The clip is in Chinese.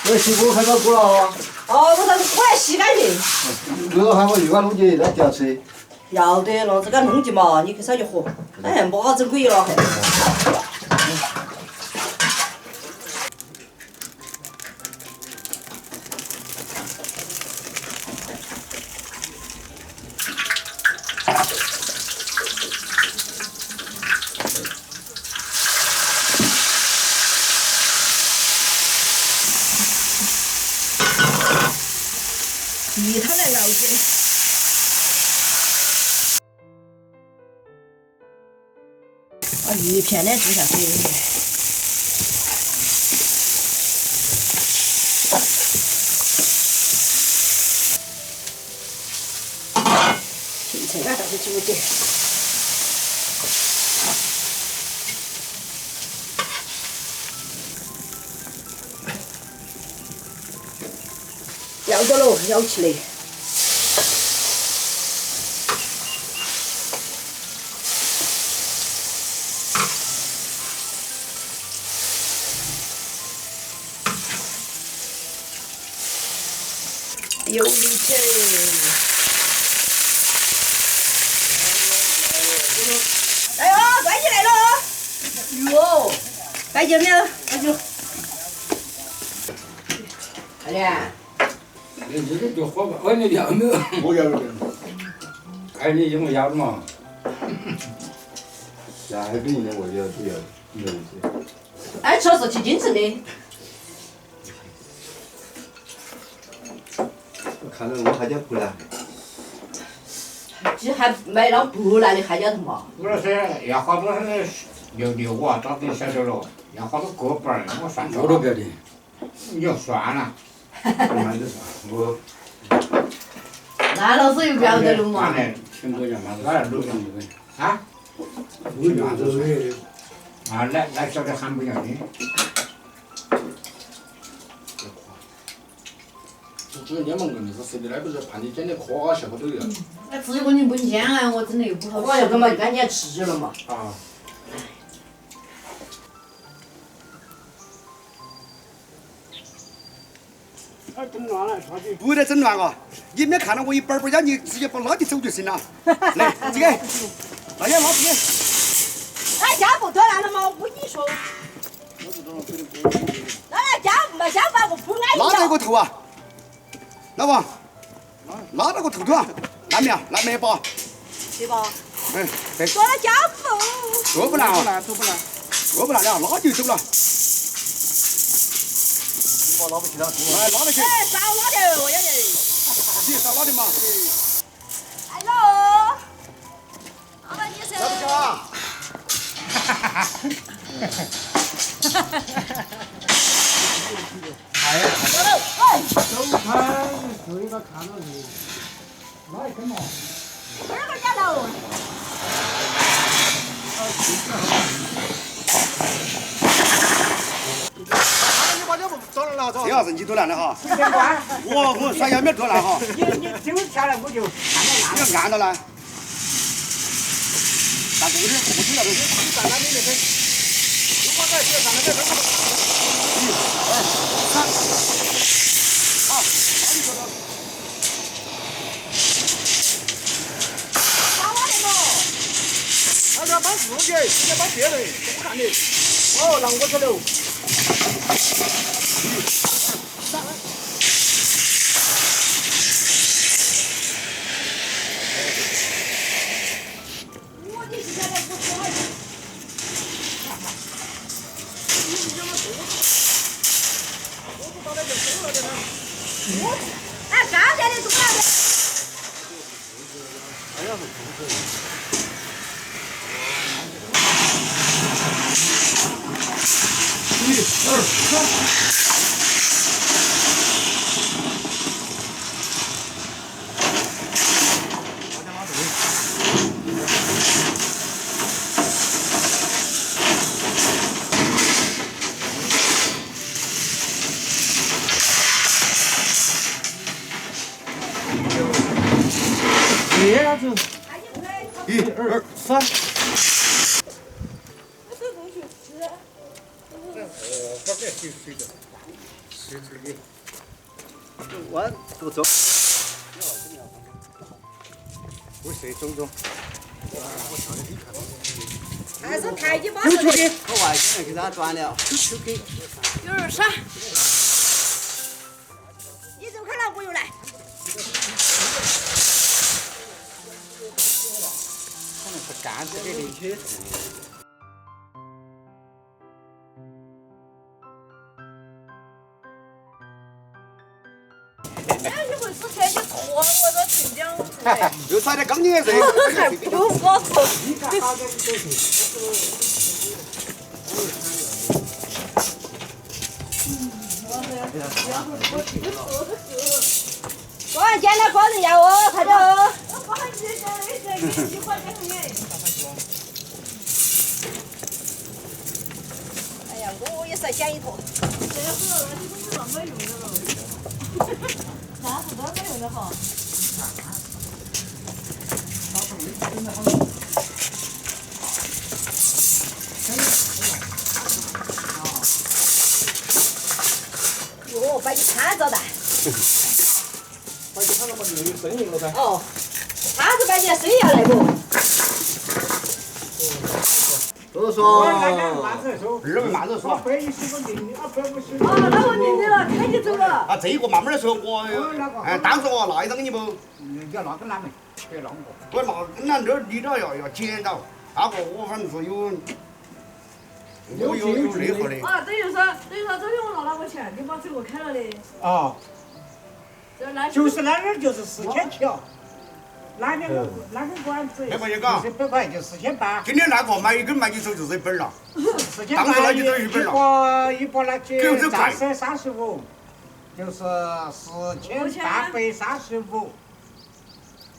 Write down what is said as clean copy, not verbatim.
那洗锅开到锅了啊？哦，我来洗干净。那个喊我又干弄起来吊吃。要得了，这个弄起嘛，你去烧就喝。哎，么子鬼了还。逼他来熬去。把鱼片的煮下去。青菜啊，倒是煮的。要得喽，舀起来。油里去。哎呦，关起来了！哟，干净没有？干净。快点。你这个就火吧，我你要没有？我要了。哎，你因为要的嘛。那还给人家我要不要？没问题。哎，吃的是挺精神的。我看到我还叫不来。这还买到不来的还叫什么？我说是要好多6个，到底晓得了，要好多个本儿，我算错了。我都不要的。你就算了。慢点算，我。那老师又不要得了嘛。听多讲嘛，哪都讲这个。啊？我原子水。啊，那晓得喊不要的。主要你忙个，你是谁的？那不是怕你捡的夸下不都要？那自己我你不捡啊，我真的又不好吃。我要干嘛？赶紧吃了嘛。啊。整乱了，不得整乱啊！你没看到我一板板家，你直接把拉起走就行了。来，这个，大家拉起。哎，家不断了嘛？我跟你说。那家没想把我铺安拉到个头啊！老王，拉到个头头啊！烂没有？烂没把？对吧？哎，对。做了家务。多不难啊！多不难。多不难了，拉就走了。我拉不起了。来，拉得起。哎，少拉点，我要得。你少拉点嘛。Hello。阿爸，你是？拉不起啊！哎呀！走开，谁他看到你？哪一根嘛？这个家头。这样子你多难的哈！我甩下面多难哈！你丢下来我就你要按到来。但是我的不知道你站那里面去，如果在这站那边，1、2、3，好，把你说到。打我的嘛！他要帮自己，人家帮别人，不看你。哦，让我说了。上来。我的现在不说了。哎，刚才的多了的。哎呀，是1、2、3。别了就。1、2、3。我不走。不是走走。还是台阶把就出去。我外甥给他转了。有点傻。你走开了，我又来。可能是干子给的去。哎，你会之前你拖我都听讲过。又差点钢筋也是。还不我说。过完见了光人家哦，快点哦。哎呀，我也是捡一坨。啥子都没用的哈。哟，把你看着的。把你看到嘛，就有声音了噻。哦，他是把你的生意要来不？都说。二位慢着说。哦，那我明白了，开你走了。啊，这个慢慢的说，我当时我那一张你不，要那个哪门？别啷个？我那这儿你这要捡到，那个我反正是有内核的。啊，等于说昨天我拿那个钱，你把这个开了的。啊，就是那点儿就是4000条，那边管子100块钱嘎，100块就4800，今天那个买一根买一手就是1本了， 4800当时那就等于1本了。一包那去就是快战车35，就是4835。